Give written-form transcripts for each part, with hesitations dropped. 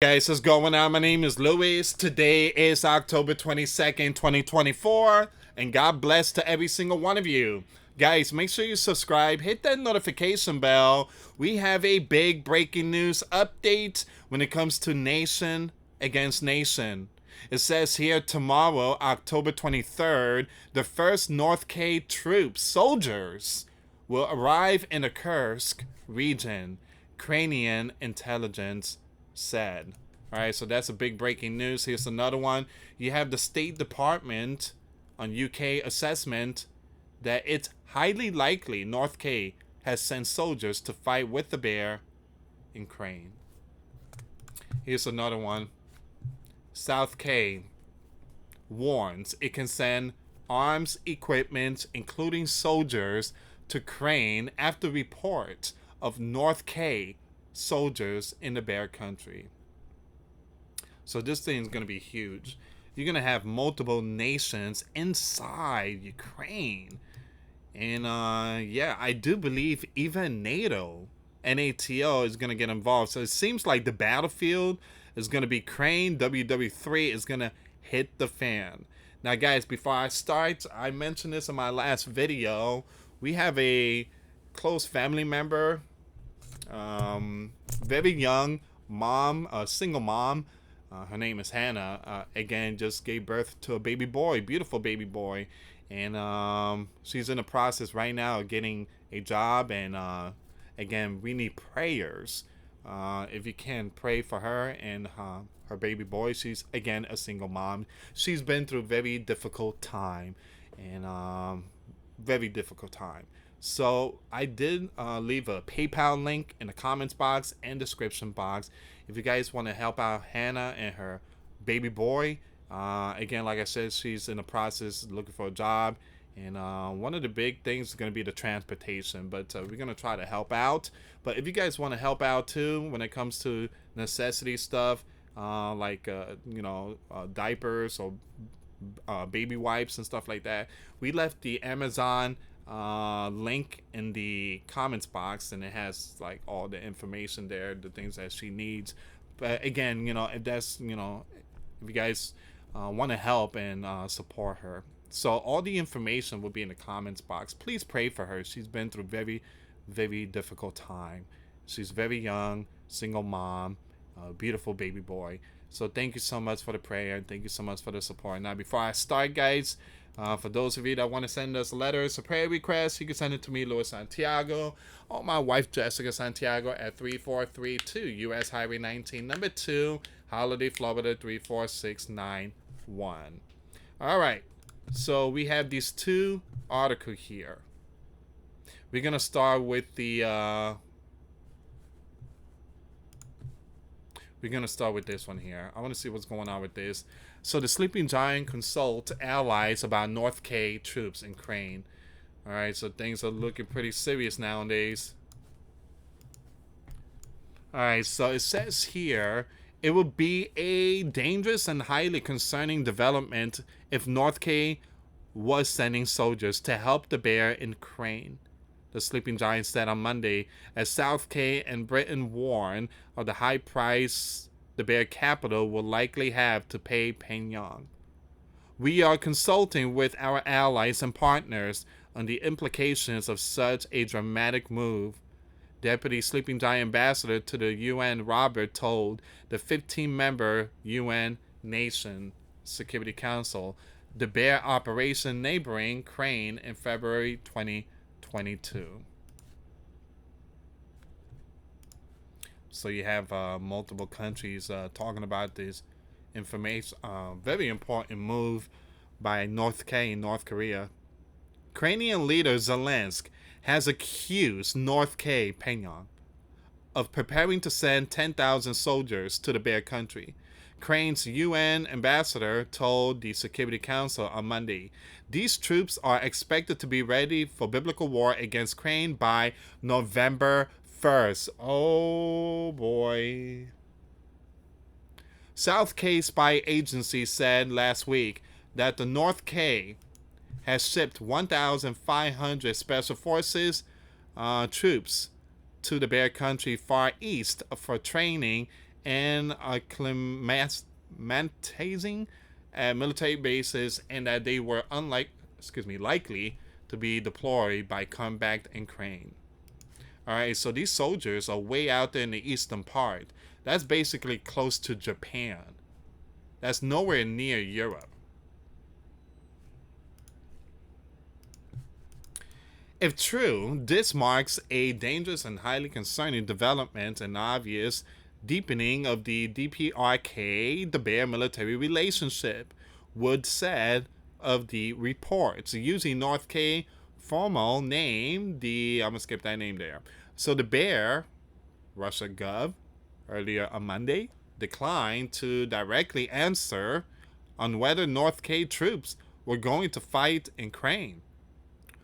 Guys, what's going on? My name is Luis. Today is October 22nd, 2024, and God bless to every single one of you. Guys, make sure you subscribe, hit that notification bell. We have a big breaking news update when it comes to nation against nation. It says here tomorrow, October 23rd, the first North K troops, soldiers, will arrive in the Kursk region. Ukrainian intelligence said. All right, so that's a big breaking news. Here's another one. You have the State Department on UK assessment that it's highly likely North K has sent soldiers to fight with the bear in Ukraine. Here's another one. South K warns it can send arms equipment, including soldiers, to Ukraine after report of North K soldiers in the bear country. So this thing is going to be huge. You're going to have multiple nations inside Ukraine. And yeah, I do believe even NATO is going to get involved. So it seems like the battlefield is going to be Ukraine. WW3 is going to hit the fan. Now, guys, before I start, I mentioned this in my last video. We have a close family member, very young mom, a single mom. Her name is Hannah. Again, just gave birth to a baby boy, beautiful baby boy. And she's in the process right now of getting a job. And again, we need prayers. If you can, pray for her and her baby boy. She's, again, a single mom. She's been through a very difficult time. And very difficult time. So I did leave a PayPal link in the comments box and description box. If you guys want to help out Hannah and her baby boy, again, like I said, she's in the process looking for a job. And one of the big things is going to be the transportation. But we're going to try to help out. But if you guys want to help out too when it comes to necessity stuff, like, diapers or baby wipes and stuff like that, we left the Amazon link in the comments box, and it has like all the information there, the things that she needs. But again, if that's, if you guys want to help and support her, so all the information will be in the comments box. Please pray for her. She's been through very, very difficult time. She's very young, single mom, beautiful baby boy. So thank you so much for the prayer. Thank you so much for the support. Now, before I start, guys, for those of you that want to send us letters or prayer requests, you can send it to me, Luis Santiago, or my wife, Jessica Santiago, at 3432 US Highway 19, number 2, Holiday, Florida 34691. All right. So we have these two articles here. We're going to start with the... we're going to start with this one here. I want to see what's going on with this. So the Sleeping Giant consult allies about North K troops in Ukraine. All right, so things are looking pretty serious nowadays. All right, so it says here, it would be a dangerous and highly concerning development if North K was sending soldiers to help the bear in Ukraine, the Sleeping Giant said on Monday, as South K and Britain warn of the high price the bear capital will likely have to pay Pyongyang. We are consulting with our allies and partners on the implications of such a dramatic move, Deputy Sleeping Giant Ambassador to the UN Robert told the 15-member UN Nation Security Council the bear operation neighboring Ukraine in February 2022. So you have multiple countries talking about this information. Very important move by North K in North Korea. Ukrainian leader Zelensky has accused North K Pyongyang of preparing to send 10,000 soldiers to the bear country. Ukraine's UN ambassador told the Security Council on Monday, these troops are expected to be ready for biblical war against Ukraine by November 1st. Oh boy. South K spy agency said last week that the North K has shipped 1,500 special forces troops to the Bear Country far east for training and acclimatizing at military bases, and that they were likely to be deployed by combat and Ukraine. All right, so these soldiers are way out there in the eastern part. That's basically close to Japan. That's nowhere near Europe. If true, this marks a dangerous and highly concerning development and obvious deepening of the DPRK, the Bear military relationship, Wood said of the reports. Using North K formal name, I'm gonna skip that name there. So the Bear, Russia Gov, earlier on Monday, declined to directly answer on whether North K troops were going to fight in Ukraine.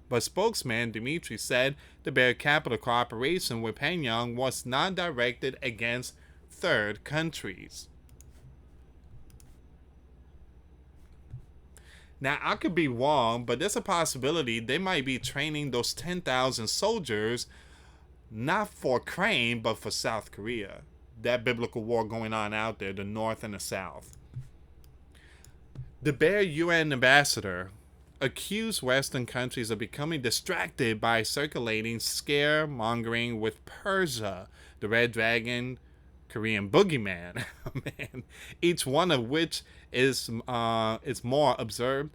But spokesman Dmitry said the Bear capital cooperation with Pyongyang was not directed against third countries. Now, I could be wrong, but there's a possibility they might be training those 10,000 soldiers not for Ukraine, but for South Korea. That biblical war going on out there, the North and the South. The Bear UN ambassador accused Western countries of becoming distracted by circulating scaremongering with Persia, the Red Dragon, Korean boogeyman, man, each one of which is more observed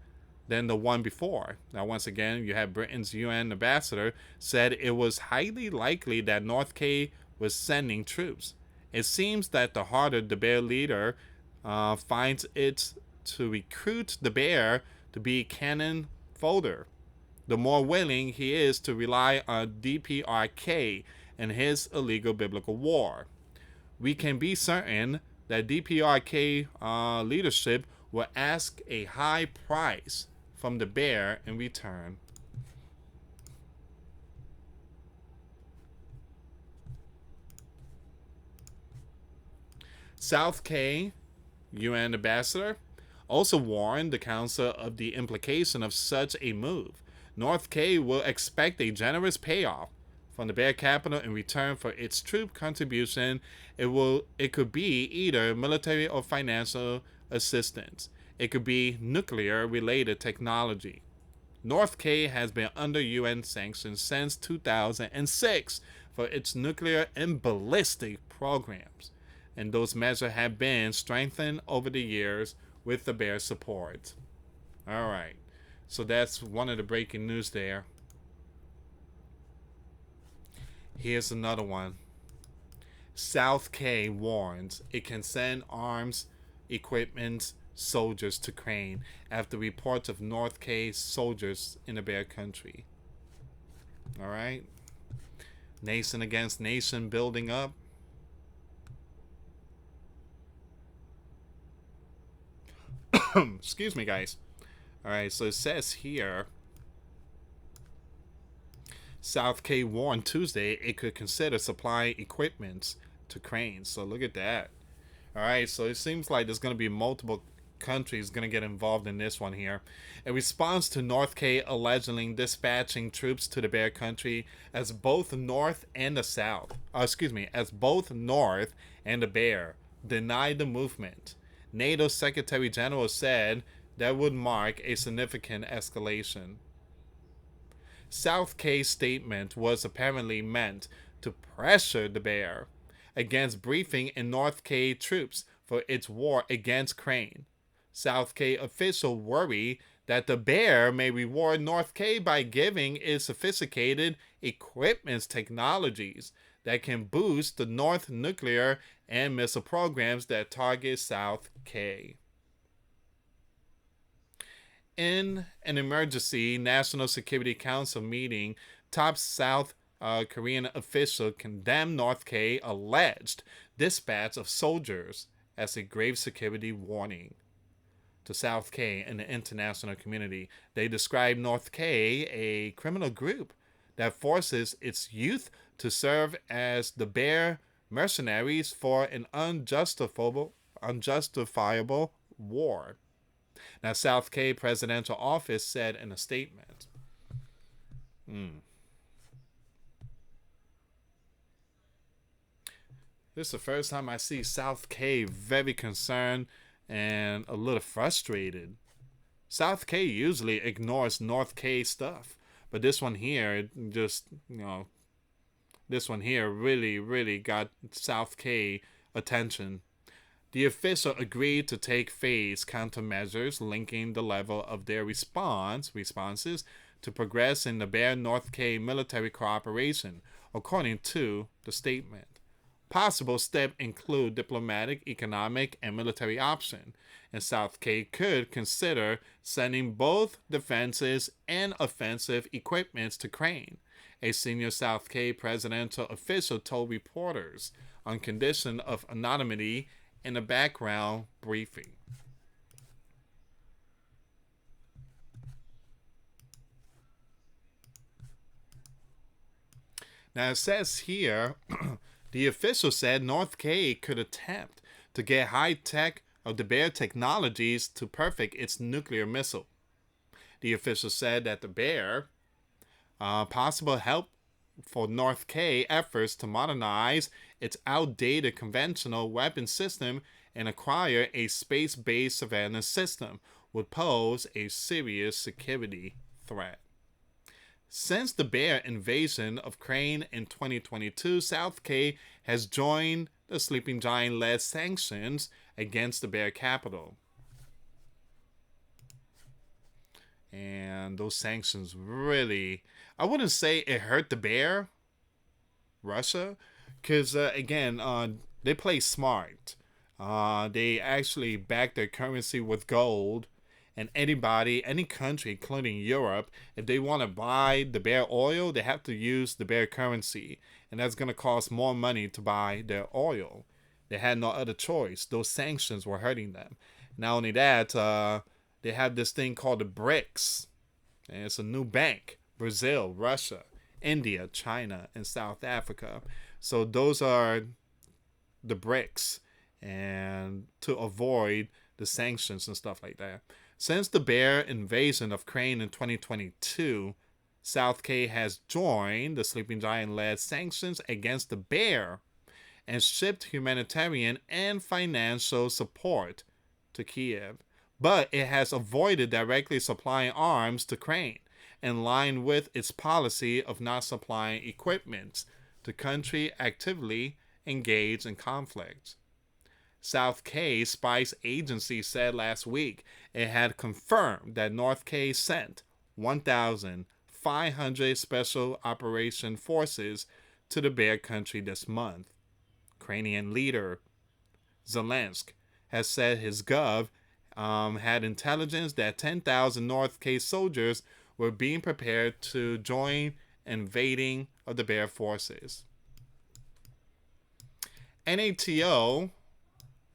than the one before. Now, once again, you have Britain's UN ambassador said it was highly likely that North K was sending troops. It seems that the harder the Bear leader finds it to recruit the Bear to be cannon fodder, the more willing he is to rely on DPRK and his illegal biblical war. We can be certain that DPRK leadership will ask a high price from the Bear in return. South K, UN ambassador, also warned the Council of the implication of such a move. North K will expect a generous payoff from the Bear capital in return for its troop contribution. It could be either military or financial assistance. It could be nuclear related technology. North K has been under UN sanctions since 2006 for its nuclear and ballistic programs, and those measures have been strengthened over the years with the Bear support. All right, so that's one of the breaking news there. Here's another one. South K warns it can send arms, equipment, soldiers to Ukraine after reports of North K soldiers in the Bear country. All right, nation against nation building up. Excuse me, guys. All right, so it says here South K warned Tuesday it could consider supplying equipment to Ukraine. So look at that. All right, so it seems like there's going to be multiple countries going to get involved in this one here. In response to North K allegedly dispatching troops to the Bear country as both North and the South, as both North and the Bear denied the movement. NATO Secretary General said that would mark a significant escalation. South K's statement was apparently meant to pressure the Bear against briefing in North K troops for its war against Ukraine. South K official worry that the Bear may reward North K by giving its sophisticated equipment technologies that can boost the North nuclear and missile programs that target South K. In an emergency National Security Council meeting, top South Korean official condemned North K alleged dispatch of soldiers as a grave security warning to South K and the international community. They described North K a criminal group that forces its youth to serve as the Bear mercenaries for an unjustifiable war. Now, South K presidential office said in a statement, This is the first time I see South K very concerned and a little frustrated. South K usually ignores North K stuff, but this one here, this one here really, really got South K attention. The official agreed to take phased countermeasures linking the level of their responses to progress in the Bear North K military cooperation, according to the statement. Possible steps include diplomatic, economic, and military options, and South K could consider sending both defensive and offensive equipments to Ukraine, a senior South K presidential official told reporters on condition of anonymity in a background briefing. Now it says here, the official said North K could attempt to get high-tech of the Bear technologies to perfect its nuclear missile. The official said that the Bear possible help for North K efforts to modernize its outdated conventional weapon system and acquire a space-based surveillance system would pose a serious security threat. Since the Bear invasion of Ukraine in 2022, South K has joined the Sleeping Giant-led sanctions against the Bear capital. And those sanctions really, I wouldn't say it hurt the Bear, Russia, because they play smart. They actually back their currency with gold, and any country, including Europe, if they want to buy the Bear oil, they have to use the Bear currency, and that's going to cost more money to buy their oil. They had no other choice. Those sanctions were hurting them. Not only that, they have this thing called the BRICS, and it's a new bank. Brazil, Russia, India, China, and South Africa. So those are the BRICS, and to avoid the sanctions and stuff like that. Since the Bear invasion of Ukraine in 2022, South K has joined the Sleeping Giant-led sanctions against the Bear and shipped humanitarian and financial support to Kiev. But it has avoided directly supplying arms to Ukraine, in line with its policy of not supplying equipment to countries actively engaged in conflict. South K Spice Agency said last week it had confirmed that North K sent 1,500 Special Operation Forces to the Bear Country this month. Ukrainian leader Zelensky has said his gov had intelligence that 10,000 North K soldiers were being prepared to join invading of the Bear forces. NATO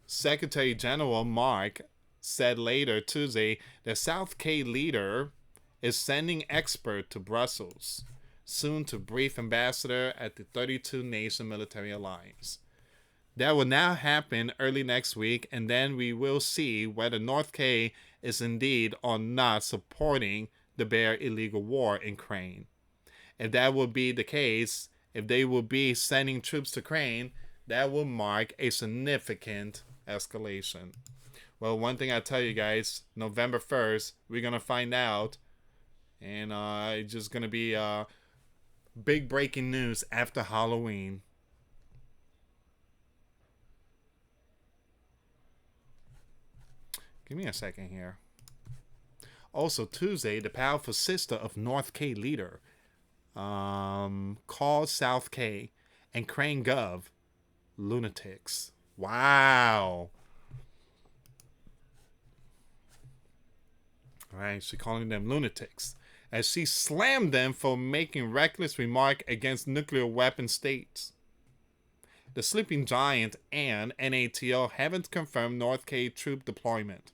Secretary General Mark said later Tuesday that South K leader is sending expert to Brussels, soon to brief ambassador at the 32-nation military alliance. That will now happen early next week, and then we will see whether North K is indeed or not supporting the Bear illegal war in Ukraine. If that will be the case, if they will be sending troops to Ukraine, that will mark a significant escalation. Well, one thing I tell you guys, November 1st, we're going to find out. And it's just going to be big breaking news after Halloween. Give me a second here. Also, Tuesday, the powerful sister of North K leader called South K and Crane Gov lunatics. Wow. All right, she's calling them lunatics as she slammed them for making reckless remark against nuclear weapon states. The Sleeping Giant and NATO haven't confirmed North K troop deployment.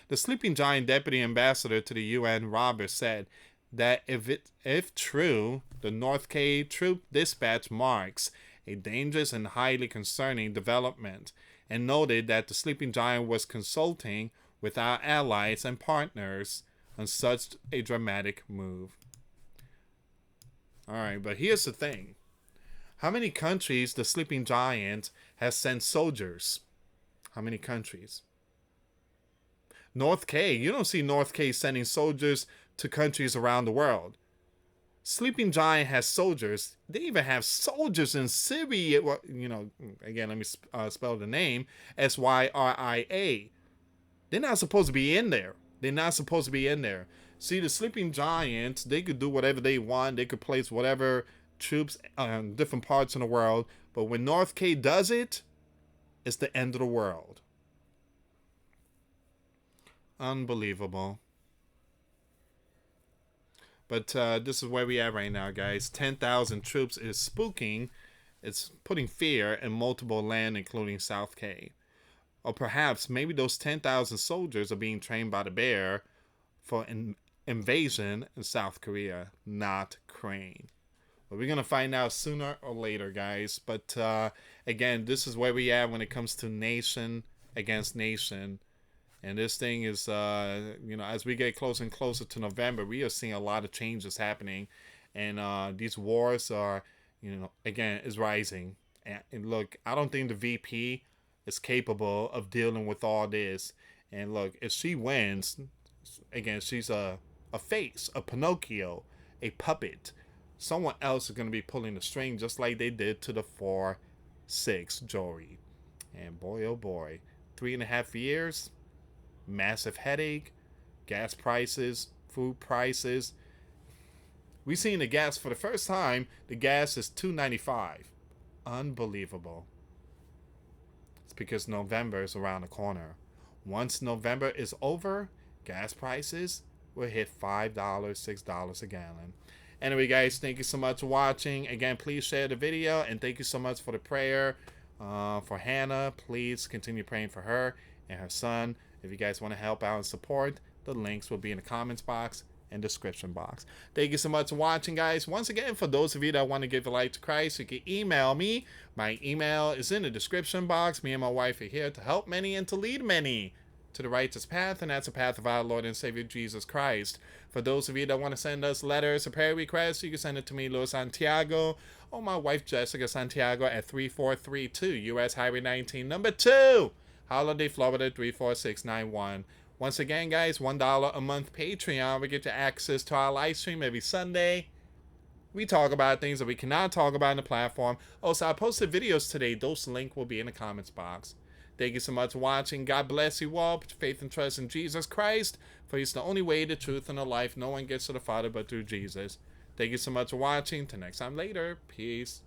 The Sleeping Giant deputy ambassador to the UN, Robert, said that if true, the North K troop dispatch marks a dangerous and highly concerning development, and noted that the Sleeping Giant was consulting with our allies and partners on such a dramatic move. All right, but here's the thing. How many countries the sleeping giant has sent soldiers? How many countries? North K. You don't see North K sending soldiers to countries around the world. Sleeping Giant has soldiers. They even have soldiers in Syria. Well, again, let me spell the name. Syria. They're not supposed to be in there. They're not supposed to be in there. See, the Sleeping Giants, they could do whatever they want. They could place whatever troops on different parts in the world. But when North K does it, it's the end of the world. Unbelievable. But this is where we at right now, guys. 10,000 troops is spooking. It's putting fear in multiple land, including South K. Or perhaps maybe those 10,000 soldiers are being trained by the bear for an invasion in South Korea, not Crane. But we're going to find out sooner or later, guys. But again, this is where we at when it comes to nation against nation. And this thing is, as we get closer and closer to November, we are seeing a lot of changes happening. And these wars are, again, is rising. And look, I don't think the VP is capable of dealing with all this. And look, if she wins, again, she's a face, a Pinocchio, a puppet. Someone else is going to be pulling the string just like they did to the 4-6 Jory. And boy, oh boy, 3.5 years. Massive headache, gas prices, food prices. We seen the gas for the first time. The gas is $2.95. Unbelievable. It's because November is around the corner. Once November is over, gas prices will hit $5, $6 a gallon. Anyway, guys, thank you so much for watching. Again, please share the video, and thank you so much for the prayer for Hannah. Please continue praying for her and her son. If you guys want to help out and support, the links will be in the comments box and description box. Thank you so much for watching, guys. Once again, for those of you that want to give a life to Christ, you can email me. My email is in the description box. Me and my wife are here to help many and to lead many to the righteous path, and that's the path of our Lord and Savior Jesus Christ. For those of you that want to send us letters or prayer requests, you can send it to me, Luis Santiago, or my wife, Jessica Santiago, at 3432 US Highway 19, number 2. Holiday, Florida 34691. Once again, guys, $1 a month Patreon. We get you access to our live stream every Sunday. We talk about things that we cannot talk about on the platform. Also, I posted videos today. Those links will be in the comments box. Thank you so much for watching. God bless you all. Put your faith and trust in Jesus Christ, for He's the only way, the truth, and the life. No one gets to the Father but through Jesus. Thank you so much for watching. Till next time later. Peace.